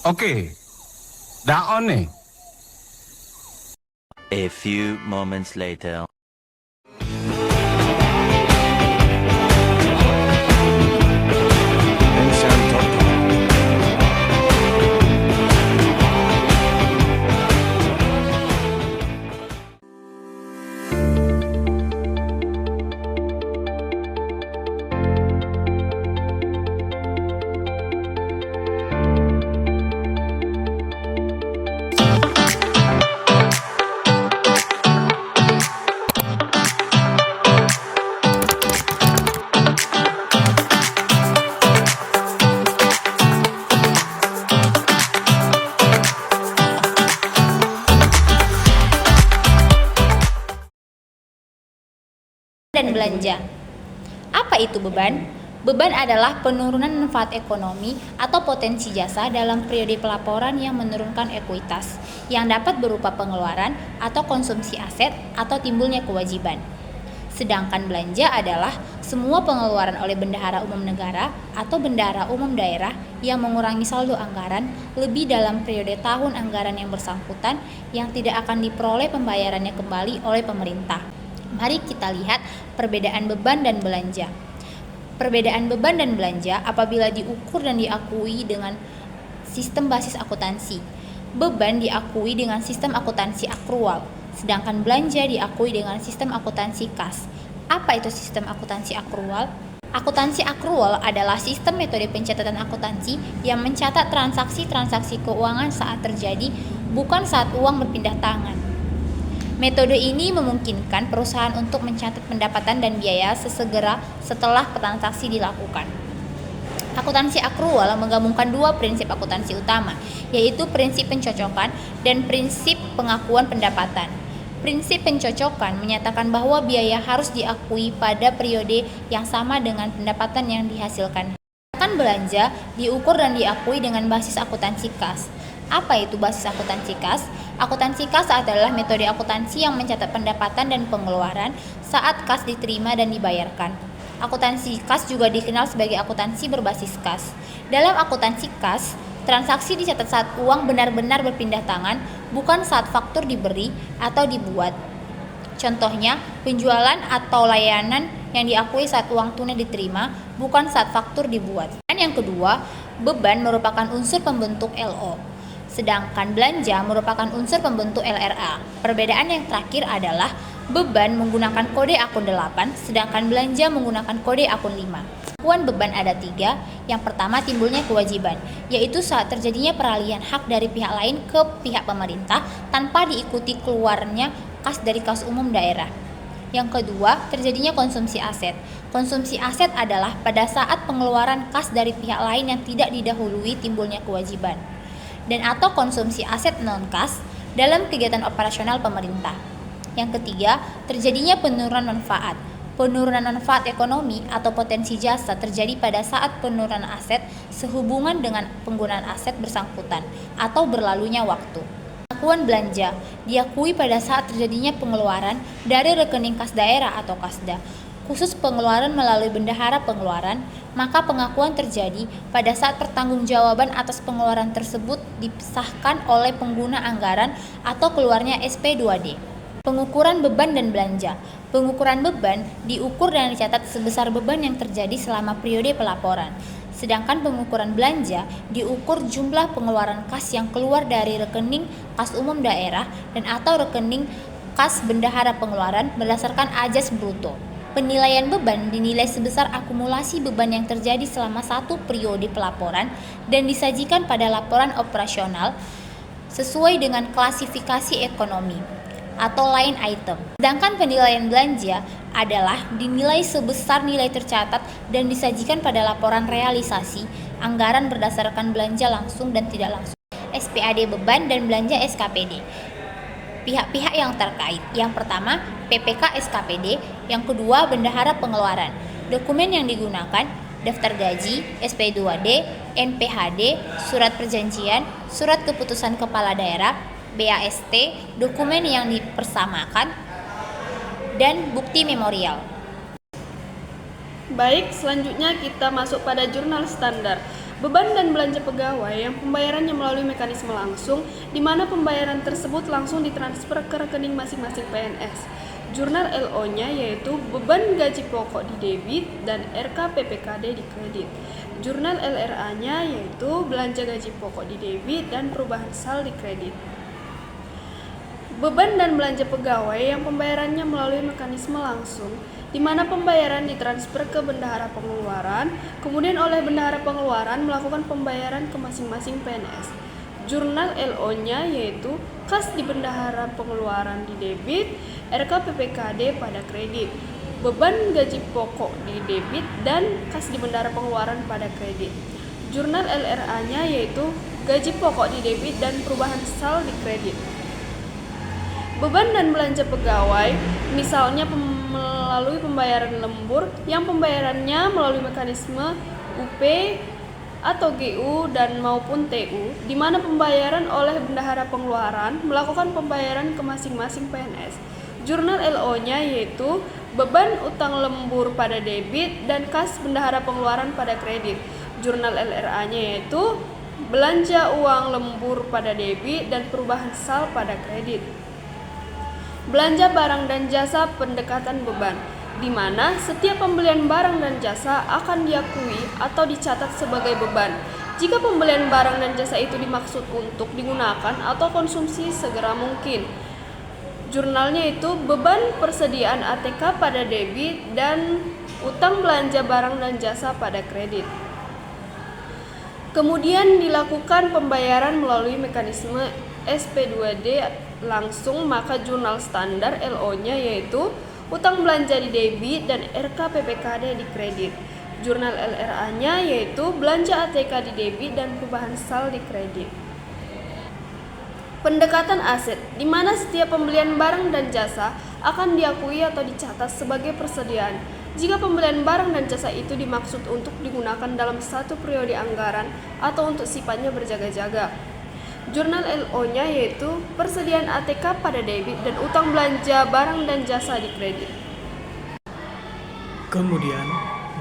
Okey. Dah on ni. A few moments later. Dan belanja. Apa itu beban? Beban adalah penurunan manfaat ekonomi atau potensi jasa dalam periode pelaporan yang menurunkan ekuitas, yang dapat berupa pengeluaran atau konsumsi aset atau timbulnya kewajiban. Sedangkan belanja adalah semua pengeluaran oleh bendahara umum negara atau bendahara umum daerah yang mengurangi saldo anggaran lebih dalam periode tahun anggaran yang bersangkutan yang tidak akan diperoleh pembayarannya kembali oleh pemerintah. Mari kita lihat perbedaan beban dan belanja. Perbedaan beban dan belanja apabila diukur dan diakui dengan sistem basis akuntansi. Beban diakui dengan sistem akuntansi akrual, sedangkan belanja diakui dengan sistem akuntansi kas. Apa itu sistem akuntansi akrual? Akuntansi akrual adalah sistem metode pencatatan akuntansi yang mencatat transaksi-transaksi keuangan saat terjadi, bukan saat uang berpindah tangan. Metode ini memungkinkan perusahaan untuk mencatat pendapatan dan biaya sesegera setelah transaksi dilakukan. Akuntansi akrual menggabungkan dua prinsip akuntansi utama, yaitu prinsip pencocokan dan prinsip pengakuan pendapatan. Prinsip pencocokan menyatakan bahwa biaya harus diakui pada periode yang sama dengan pendapatan yang dihasilkan. Sedangkan belanja diukur dan diakui dengan basis akuntansi kas. Apa itu basis akuntansi kas? Akuntansi kas adalah metode akuntansi yang mencatat pendapatan dan pengeluaran saat kas diterima dan dibayarkan. Akuntansi kas juga dikenal sebagai akuntansi berbasis kas. Dalam akuntansi kas, transaksi dicatat saat uang benar-benar berpindah tangan, bukan saat faktur diberi atau dibuat. Contohnya, penjualan atau layanan yang diakui saat uang tunai diterima, bukan saat faktur dibuat. Dan yang kedua, beban merupakan unsur pembentuk LO. Sedangkan belanja merupakan unsur pembentuk LRA. Perbedaan yang terakhir adalah beban menggunakan kode akun 8, sedangkan belanja menggunakan kode akun 5. Pengakuan beban ada 3. Yang pertama, timbulnya kewajiban, yaitu saat terjadinya peralihan hak dari pihak lain ke pihak pemerintah tanpa diikuti keluarnya kas dari kas umum daerah. Yang kedua, terjadinya konsumsi aset. Konsumsi aset adalah pada saat pengeluaran kas dari pihak lain yang tidak didahului timbulnya kewajiban. Dan atau konsumsi aset non-kas dalam kegiatan operasional pemerintah. Yang ketiga, terjadinya penurunan manfaat. Penurunan manfaat ekonomi atau potensi jasa terjadi pada saat penurunan aset sehubungan dengan penggunaan aset bersangkutan atau berlalunya waktu. Pengakuan belanja diakui pada saat terjadinya pengeluaran dari rekening kas daerah atau kasda, khusus pengeluaran melalui bendahara pengeluaran, maka pengakuan terjadi pada saat pertanggungjawaban atas pengeluaran tersebut disahkan oleh pengguna anggaran atau keluarnya SP2D. Pengukuran beban dan belanja. Pengukuran beban diukur dan dicatat sebesar beban yang terjadi selama periode pelaporan. Sedangkan pengukuran belanja diukur jumlah pengeluaran kas yang keluar dari rekening kas umum daerah dan atau rekening kas bendahara pengeluaran berdasarkan ajas bruto. Penilaian beban dinilai sebesar akumulasi beban yang terjadi selama satu periode pelaporan dan disajikan pada laporan operasional sesuai dengan klasifikasi ekonomi atau line item. Sedangkan penilaian belanja adalah dinilai sebesar nilai tercatat dan disajikan pada laporan realisasi anggaran berdasarkan belanja langsung dan tidak langsung, SPAD beban dan belanja SKPD. Pihak-pihak yang terkait. Yang pertama, PPK SKPD, yang kedua bendahara pengeluaran. Dokumen yang digunakan: daftar gaji, SP2D, NPHD, surat perjanjian, surat keputusan kepala daerah, BAST, dokumen yang dipersamakan, dan bukti memorial. Baik, selanjutnya kita masuk pada jurnal standar. Beban dan belanja pegawai yang pembayarannya melalui mekanisme langsung, di mana pembayaran tersebut langsung ditransfer ke rekening masing-masing PNS. Jurnal LO-nya yaitu beban gaji pokok di debit dan RKPPKD di kredit. Jurnal LRA-nya yaitu belanja gaji pokok di debit dan perubahan sal di kredit. Beban dan belanja pegawai yang pembayarannya melalui mekanisme langsung, di mana pembayaran ditransfer ke bendahara pengeluaran, kemudian oleh bendahara pengeluaran melakukan pembayaran ke masing-masing PNS. Jurnal LO-nya yaitu kas di bendahara pengeluaran di debit, RKPPKD pada kredit, beban gaji pokok di debit dan kas di bendahara pengeluaran pada kredit. Jurnal LRA-nya yaitu gaji pokok di debit dan perubahan sal di kredit. Beban dan belanja pegawai, misalnya melalui pembayaran lembur yang pembayarannya melalui mekanisme UP atau GU dan maupun TU, di mana pembayaran oleh bendahara pengeluaran melakukan pembayaran ke masing-masing PNS. Jurnal LO-nya yaitu beban utang lembur pada debit dan kas bendahara pengeluaran pada kredit. Jurnal LRA-nya yaitu belanja uang lembur pada debit dan perubahan sal pada kredit. Belanja barang dan jasa pendekatan beban, di mana setiap pembelian barang dan jasa akan diakui atau dicatat sebagai beban. Jika pembelian barang dan jasa itu dimaksud untuk digunakan atau konsumsi segera mungkin. Jurnalnya itu beban persediaan ATK pada debit dan utang belanja barang dan jasa pada kredit. Kemudian dilakukan pembayaran melalui mekanisme SP2D langsung, maka jurnal standar LO-nya yaitu utang belanja di debit dan RKPPKD di kredit. Jurnal LRA-nya yaitu belanja ATK di debit dan perubahan sal di kredit. Pendekatan aset, di mana setiap pembelian barang dan jasa akan diakui atau dicatat sebagai persediaan. Jika pembelian barang dan jasa itu dimaksud untuk digunakan dalam satu periode anggaran atau untuk sifatnya berjaga-jaga. Jurnal LO-nya yaitu persediaan ATK pada debit dan utang belanja barang dan jasa di kredit. Kemudian,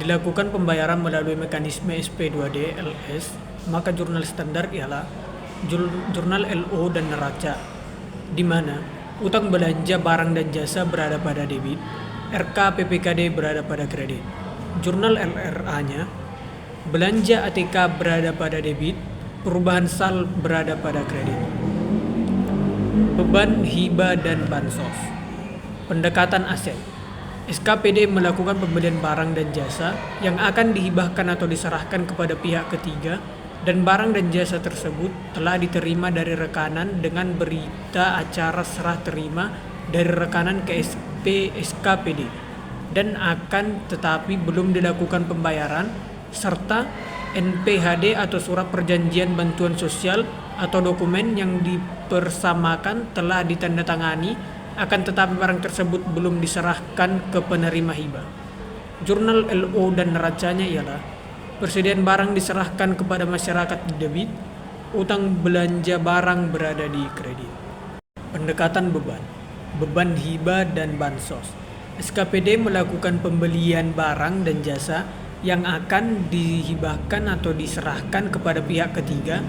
dilakukan pembayaran melalui mekanisme SP2D LS, maka jurnal standar ialah jurnal LO dan neraca, di mana utang belanja barang dan jasa berada pada debit, RKPPKD berada pada kredit. Jurnal LRA-nya, belanja ATK berada pada debit, perubahan sal berada pada kredit. Beban hibah dan bansos. Pendekatan aset. SKPD melakukan pembelian barang dan jasa yang akan dihibahkan atau diserahkan kepada pihak ketiga, dan barang dan jasa tersebut telah diterima dari rekanan dengan berita acara serah terima dari rekanan ke SKPD dan akan tetapi belum dilakukan pembayaran, serta NPHD atau surat perjanjian bantuan sosial atau dokumen yang dipersamakan telah ditandatangani, akan tetapi barang tersebut belum diserahkan ke penerima hibah. Jurnal LO dan neracanya ialah persediaan barang diserahkan kepada masyarakat di debit, utang belanja barang berada di kredit. Pendekatan beban. Beban hibah dan bansos. SKPD melakukan pembelian barang dan jasa yang akan dihibahkan atau diserahkan kepada pihak ketiga,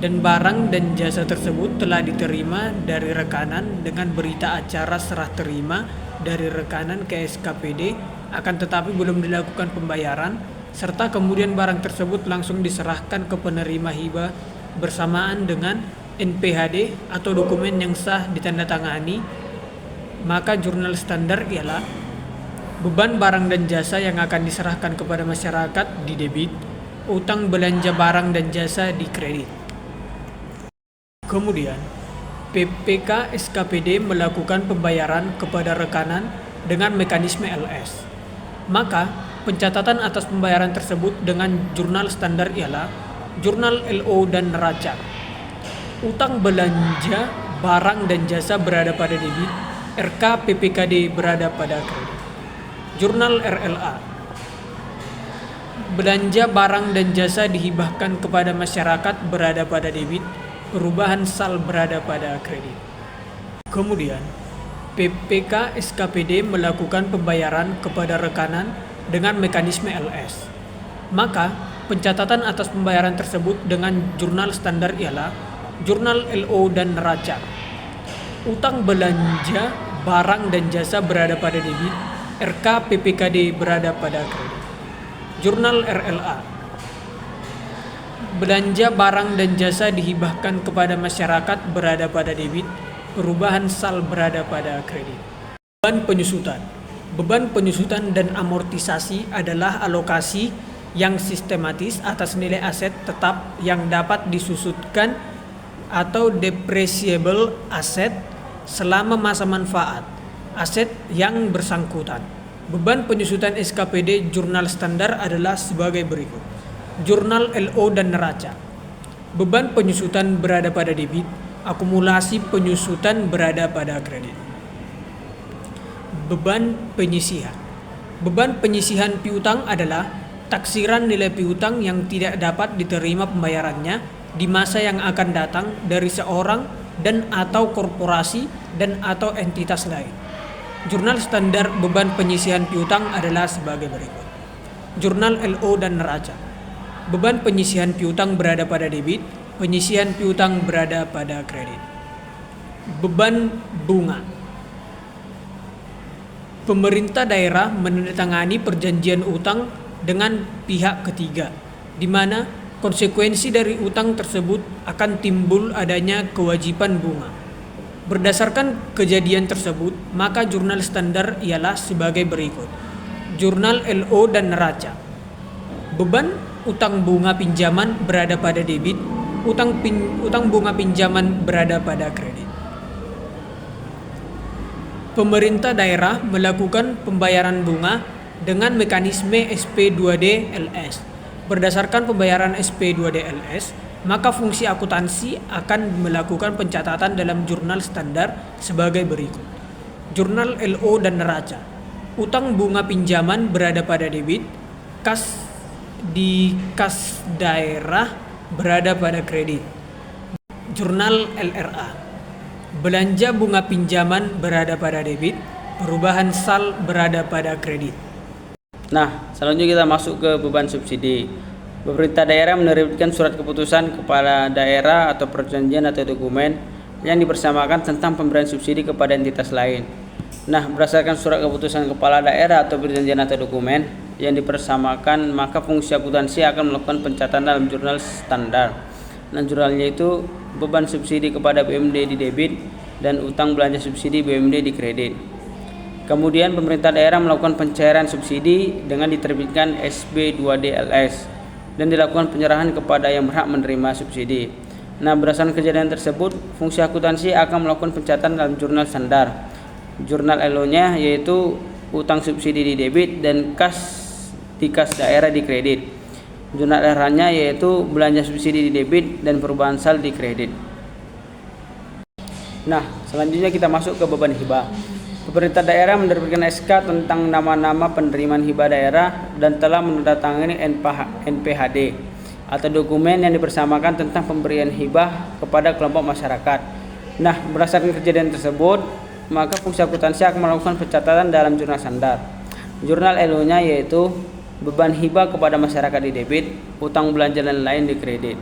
dan barang dan jasa tersebut telah diterima dari rekanan dengan berita acara serah terima dari rekanan ke SKPD, akan tetapi belum dilakukan pembayaran, serta kemudian barang tersebut langsung diserahkan ke penerima hibah bersamaan dengan NPHD atau dokumen yang sah ditandatangani, maka jurnal standar ialah beban barang dan jasa yang akan diserahkan kepada masyarakat di debit, utang belanja barang dan jasa di kredit. Kemudian, PPK SKPD melakukan pembayaran kepada rekanan dengan mekanisme LS. Maka, pencatatan atas pembayaran tersebut dengan jurnal standar ialah jurnal LO dan neraca. Utang belanja barang dan jasa berada pada debit, RKPPKD berada pada kredit. Jurnal RLA. Belanja barang dan jasa dihibahkan kepada masyarakat berada pada debit, perubahan sal berada pada kredit. Kemudian, PPK SKPD melakukan pembayaran kepada rekanan dengan mekanisme LS. Maka, Pencatatan atas pembayaran tersebut dengan jurnal standar ialah jurnal LO dan neraca. Utang belanja barang dan jasa berada pada debit, RK PPKD berada pada kredit. Jurnal RLA. Belanja barang dan jasa dihibahkan kepada masyarakat berada pada debit, perubahan sal berada pada kredit. Beban penyusutan. Beban penyusutan dan amortisasi adalah alokasi yang sistematis atas nilai aset tetap yang dapat disusutkan atau depreciable asset selama masa manfaat aset yang bersangkutan. Beban penyusutan SKPD jurnal standar adalah sebagai berikut. Jurnal LO dan neraca. Beban penyusutan berada pada debit, akumulasi penyusutan berada pada kredit. Beban penyisihan. Beban penyisihan piutang adalah taksiran nilai piutang yang tidak dapat diterima pembayarannya di masa yang akan datang dari seorang dan atau korporasi dan atau entitas lain. Jurnal standar beban penyisihan piutang adalah sebagai berikut. Jurnal LO dan neraca. Beban penyisihan piutang berada pada debit, penyisihan piutang berada pada kredit. Beban bunga. Pemerintah daerah menandatangani perjanjian utang dengan pihak ketiga, di mana konsekuensi dari utang tersebut akan timbul adanya kewajiban bunga. Berdasarkan kejadian tersebut, maka jurnal standar ialah sebagai berikut. Jurnal LO dan neraca. Beban utang bunga pinjaman berada pada debit, utang bunga pinjaman berada pada kredit. Pemerintah daerah melakukan pembayaran bunga dengan mekanisme SP2D LS. Berdasarkan pembayaran SP2D LS, maka fungsi akuntansi akan melakukan pencatatan dalam jurnal standar sebagai berikut. Jurnal LO dan neraca. Utang bunga pinjaman berada pada debit, kas daerah berada pada kredit. Jurnal LRA. Belanja bunga pinjaman berada pada debit, perubahan sal berada pada kredit. Nah, selanjutnya kita masuk ke beban subsidi. Pemerintah daerah menerbitkan surat keputusan kepala daerah atau perjanjian atau dokumen yang dipersamakan tentang pemberian subsidi kepada entitas lain. Nah, berdasarkan surat keputusan kepala daerah atau perjanjian atau dokumen yang dipersamakan, maka fungsi akuntansi akan melakukan pencatatan dalam jurnal standar. Nah, jurnalnya itu beban subsidi kepada BUMD di debit dan utang belanja subsidi BUMD di kredit. Kemudian pemerintah daerah melakukan pencairan subsidi dengan diterbitkan SB2DLS dan dilakukan penyerahan kepada yang berhak menerima subsidi. Nah, berdasarkan kejadian tersebut, fungsi akuntansi akan melakukan pencatatan dalam jurnal standar. Jurnal LO-nya yaitu utang subsidi di debit dan kas daerah di kredit. Jurnal R-nya yaitu belanja subsidi di debit dan perubahan sal di kredit. Nah, selanjutnya kita masuk ke beban hibah. Pemerintah daerah menerbitkan SK tentang nama-nama penerimaan hibah daerah dan telah menandatangani NPHD atau dokumen yang dipersamakan tentang pemberian hibah kepada kelompok masyarakat. Nah, berdasarkan kejadian tersebut, maka fungsi akuntansi akan melakukan pencatatan dalam jurnal standar. Jurnal LO-nya yaitu beban hibah kepada masyarakat di debit, utang belanja dan lain di kredit.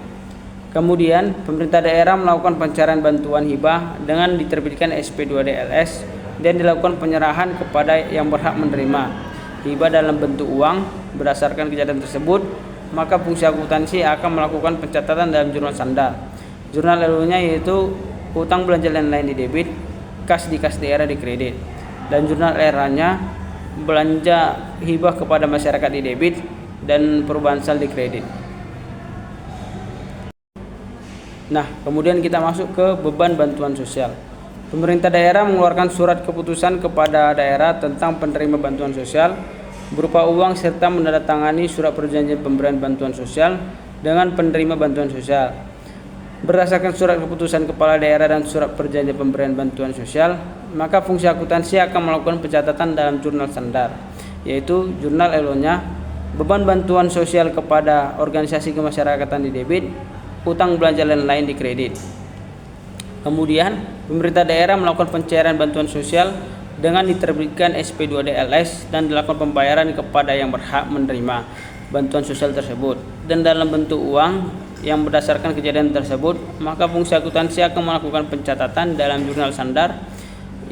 Kemudian, pemerintah daerah melakukan pencairan bantuan hibah dengan diterbitkan SP2DLS dan dilakukan penyerahan kepada yang berhak menerima hibah dalam bentuk uang. Berdasarkan kejadian tersebut, maka fungsi akuntansi akan melakukan pencatatan dalam jurnal standar. Jurnal LO-nya yaitu utang belanja dan lain di debit, kas daerah di kredit, dan jurnal R-nya belanja hibah kepada masyarakat di debit dan perubahan sal di kredit. Nah, kemudian kita masuk ke beban bantuan sosial. Pemerintah daerah mengeluarkan surat keputusan kepada daerah tentang penerima bantuan sosial berupa uang serta menandatangani surat perjanjian pemberian bantuan sosial dengan penerima bantuan sosial. Berdasarkan surat keputusan kepala daerah dan surat perjanjian pemberian bantuan sosial, maka fungsi akuntansi akan melakukan pencatatan dalam jurnal standar, yaitu jurnal LO-nya, beban bantuan sosial kepada organisasi kemasyarakatan di debit, utang belanja dan lain di kredit. Kemudian, pemerintah daerah melakukan pencairan bantuan sosial dengan diterbitkan SP2DLS dan dilakukan pembayaran kepada yang berhak menerima. bantuan sosial tersebut dan dalam bentuk uang yang berdasarkan kejadian tersebut, maka fungsi akuntansi akan melakukan pencatatan dalam jurnal sandar,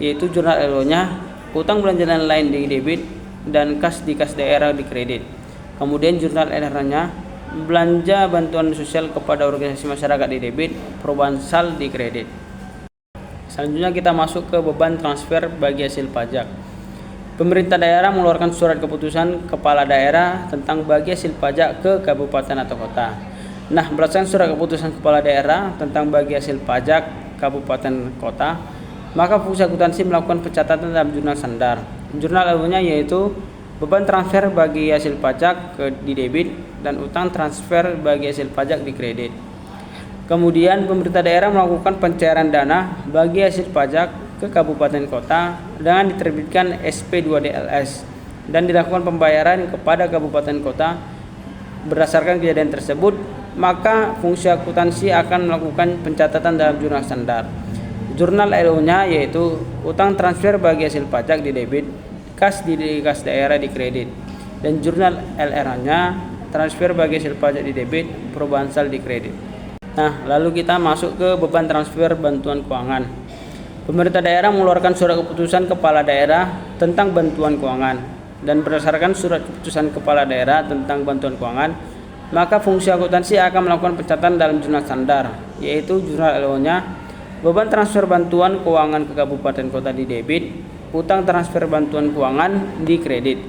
yaitu jurnal LO-nya, utang belanjaan lain di debit dan kas di kas daerah di kredit. Kemudian jurnal LR-nya, belanja bantuan sosial kepada organisasi masyarakat di debit, perubahan sal di kredit. Selanjutnya kita masuk ke beban transfer bagi hasil pajak. Pemerintah daerah mengeluarkan surat keputusan kepala daerah tentang bagi hasil pajak ke kabupaten atau kota. Nah, berdasarkan surat keputusan kepala daerah tentang bagi hasil pajak kabupaten kota, maka fungsi akuntansi melakukan pencatatan dalam jurnal sandar. Jurnal LO-nya yaitu beban transfer bagi hasil pajak di debit dan utang transfer bagi hasil pajak di kredit. Kemudian pemerintah daerah melakukan pencairan dana bagi hasil pajak ke kabupaten kota dengan diterbitkan SP2DLS dan dilakukan pembayaran kepada kabupaten kota berdasarkan kejadian tersebut, maka fungsi akuntansi akan melakukan pencatatan dalam jurnal standar. Jurnal LO-nya yaitu utang transfer bagi hasil pajak di debit, kas di kas daerah di kredit, dan jurnal LR-nya transfer bagi hasil pajak di debit, perubahan sal di kredit. Nah, lalu kita masuk ke beban transfer bantuan keuangan. Pemerintah daerah mengeluarkan surat keputusan kepala daerah tentang bantuan keuangan dan berdasarkan surat keputusan kepala daerah tentang bantuan keuangan, maka fungsi akuntansi akan melakukan pencatatan dalam jurnal standar, yaitu jurnal LO-nya, beban transfer bantuan keuangan ke kabupaten kota di debit, utang transfer bantuan keuangan di kredit.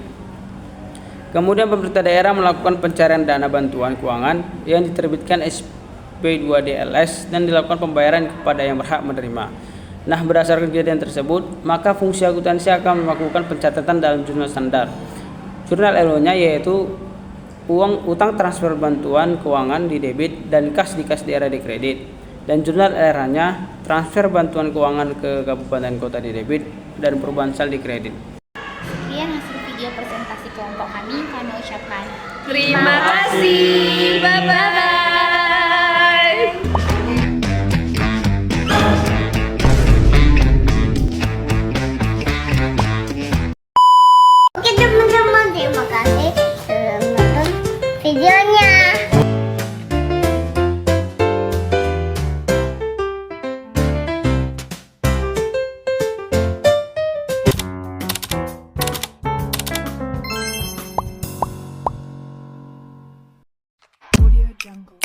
Kemudian pemerintah daerah melakukan pencarian dana bantuan keuangan yang diterbitkan SP2DLS dan dilakukan pembayaran kepada yang berhak menerima. Nah, berdasarkan kejadian tersebut, maka fungsi akuntansi akan melakukan pencatatan dalam jurnal standar. Jurnal LO-nya yaitu utang transfer bantuan keuangan di debit dan kas di kas daerah di kredit, dan jurnal LR-nya transfer bantuan keuangan ke kabupaten kota di debit dan perubahan sal di kredit. Sekian hasil video presentasi kelompok kami ucapkan Terima kasih. Bye-bye. Oke teman-teman, terima kasih sudah menonton videonya. Audio Jungle.